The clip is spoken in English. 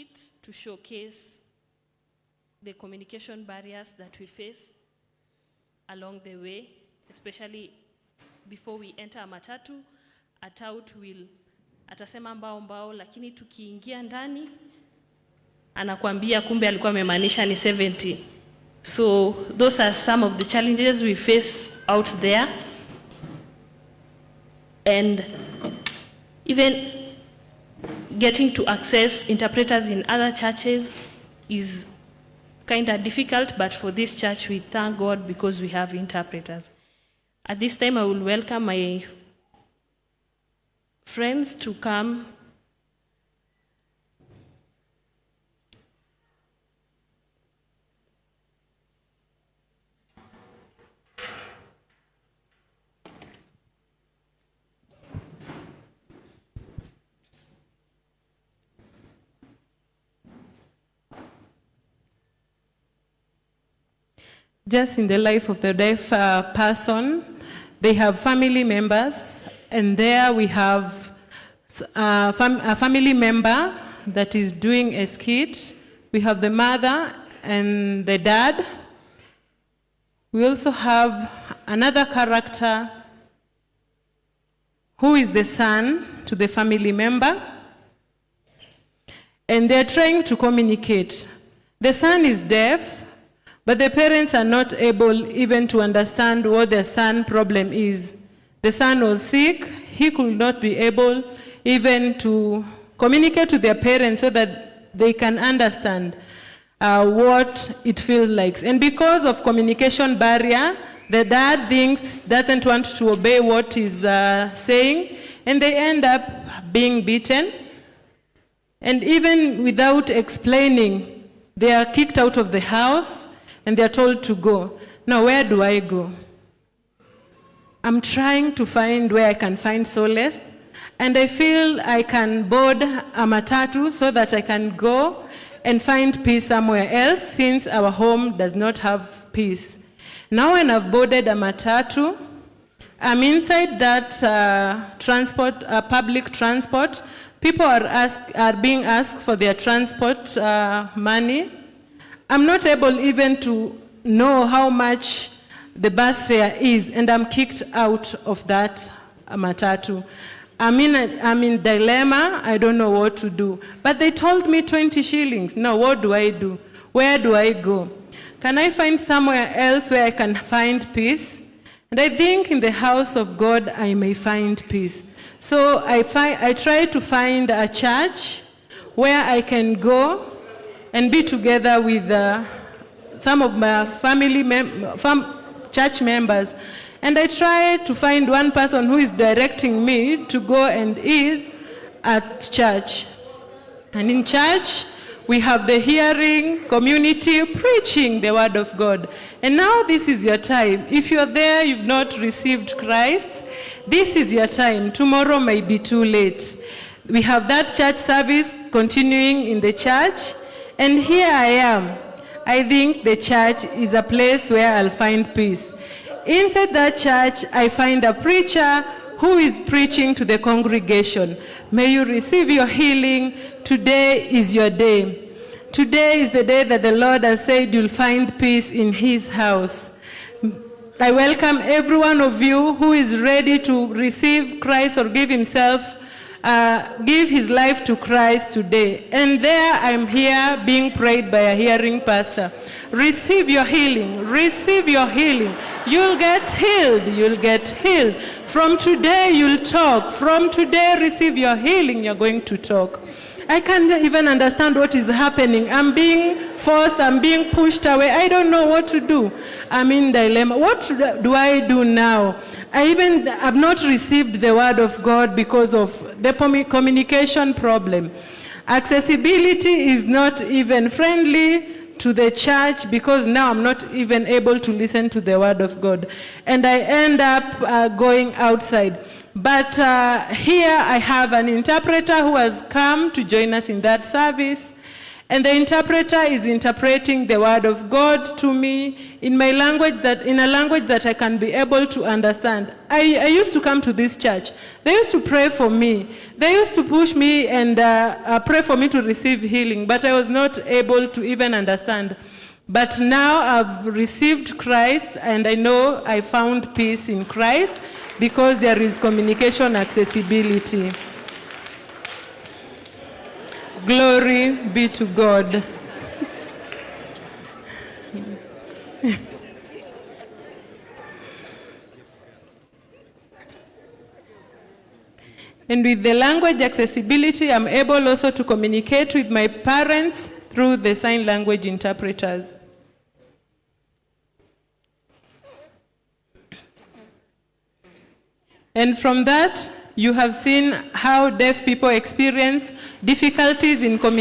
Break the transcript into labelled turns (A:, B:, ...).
A: skit to showcase the communication barriers that we face along the way, especially before we enter a matatu. A tout will atasema mbao mbao, lakini tukiingia ndani anakuambia kumbe alikuwa amemaanisha ni 70. So those are some of the challenges we face out there. And even getting to access interpreters in other churches is kind of difficult, but for this church we thank God because we have interpreters. At this time I will welcome my friends to come.
B: Just in the life of the deaf person, they have family members, and there we have a family member that is doing a skit. We have the mother and the dad. We also have another character who is the son to the family member, and they're trying to communicate. The son is deaf, but the parents are not able even to understand what their son's problem is. The son was sick. He could not be able even to communicate to their parents so that they can understand what it feels like. And because of communication barrier, the dad doesn't want to obey what he's saying, and they end up being beaten. And even without explaining, they are kicked out of the house, and they are told to go. Now, where do I go? I'm trying to find where I can find solace, and I feel I can board a matatu so that I can go and find peace somewhere else, since our home does not have peace. Now, when I've boarded a matatu, I'm inside that public transport. People are being asked for their transport money. I'm not able even to know how much the bus fare is, and I'm kicked out of that matatu. I'm in dilemma. I don't know what to do. But they told me 20 shillings. Now, what do I do? Where do I go? Can I find somewhere else where I can find peace? And I think in the house of God I may find peace. So I try to find a church where I can go and be together with some of my church members. And I try to find one person who is directing me to go and is at church. And in church, we have the hearing community preaching the word of God. And now this is your time. If you're there, you've not received Christ, this is your time. Tomorrow may be too late. We have that church service continuing in the church. And here I am. I think the church is a place where I'll find peace. Inside that church, I find a preacher who is preaching to the congregation. May you receive your healing. Today is your day. Today is the day that the Lord has said you'll find peace in his house. I welcome every one of you who is ready to receive Christ or give his life to Christ today. And there I'm here being prayed by a hearing pastor. Receive your healing. Receive your healing. You'll get healed. You'll get healed. From today you'll talk. From today receive your healing. You're going to talk. I can't even understand what is happening. I'm being forced. I'm being pushed away. I don't know what to do. I'm in dilemma. What do I do now? I even have not received the word of God because of the communication problem. Accessibility is not even friendly to the church because now I'm not even able to listen to the word of God. And I end up going outside. But here I have an interpreter who has come to join us in that service. And the interpreter is interpreting the word of God to me in a language that I can be able to understand. I used to come to this church. They used to pray for me. They used to push me and pray for me to receive healing, but I was not able to even understand. But now I've received Christ, and I know I found peace in Christ because there is communication accessibility. Glory be to God. And with the language accessibility, I'm able also to communicate with my parents through the sign language interpreters. And from that, you have seen how deaf people experience difficulties in communication.